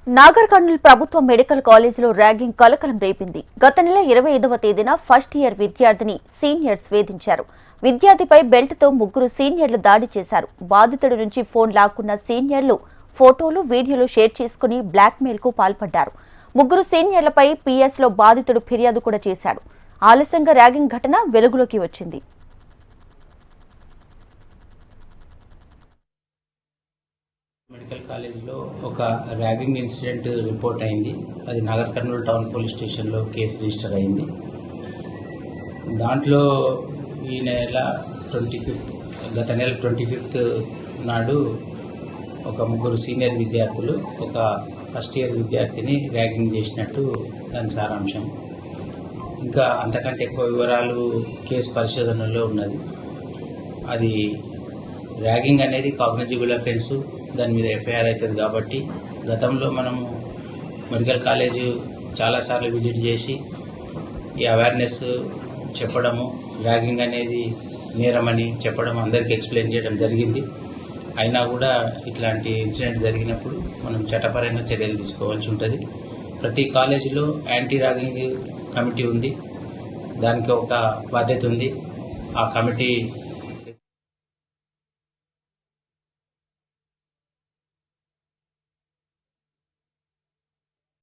నాగర్ కర్నూల్ ప్రభుత్వ మెడికల్ కాలేజీలో ర్యాగింగ్ కలకలం రేపింది. గత నెల 25వ తేదీన ఫస్ట్ ఇయర్ విద్యార్థిని సీనియర్స్ వేధించారు. విద్యార్థిపై బెల్ట్తో ముగ్గురు సీనియర్లు దాడి చేశారు. బాధితుడి నుంచి ఫోన్ లాక్కున్న సీనియర్లు ఫోటోలు, వీడియోలు షేర్ చేసుకుని బ్లాక్మెయిల్ కు పాల్పడ్డారు. ముగ్గురు సీనియర్లపై పీఎస్లో బాధితుడు ఫిర్యాదు కూడా చేశాడు. ఆలస్యంగా ర్యాగింగ్ ఘటన వెలుగులోకి వచ్చింది. మెడికల్ కాలేజ్లో ఒక ర్యాగింగ్ ఇన్సిడెంట్ రిపోర్ట్ అయింది. అది నాగర్ కర్నూల్ టౌన్ పోలీస్ స్టేషన్లో కేసు రిజిస్టర్ అయింది. దాంట్లో ఈ నెల 25th గత నెల 25th నాడు ఒక ముగ్గురు సీనియర్ విద్యార్థులు ఒక ఫస్ట్ ఇయర్ విద్యార్థిని ర్యాగింగ్ చేసినట్టు దాని సారాంశం. ఇంకా అంతకంటే ఎక్కువ వివరాలు కేసు పరిశోధనలో ఉన్నది. అది ర్యాగింగ్ అనేది కాగ్నిజిబుల్ అఫెన్స్, దాని మీద ఎఫ్ఐఆర్ అవుతుంది. కాబట్టి గతంలో మనము మెడికల్ కాలేజ్ చాలాసార్లు విజిట్ చేసి ఈ అవేర్నెస్ చెప్పడము, ర్యాగింగ్ అనేది నేరమని చెప్పడం, అందరికీ ఎక్స్ప్లెయిన్ చేయడం జరిగింది. అయినా కూడా ఇట్లాంటి ఇన్సిడెంట్ జరిగినప్పుడు మనం చట్టపరంగా చర్యలు తీసుకోవాల్సి ఉంటుంది. ప్రతి కాలేజీలో యాంటీ ర్యాగింగ్ కమిటీ ఉంది, దానికి ఒక బాధ్యత ఉంది. ఆ కమిటీ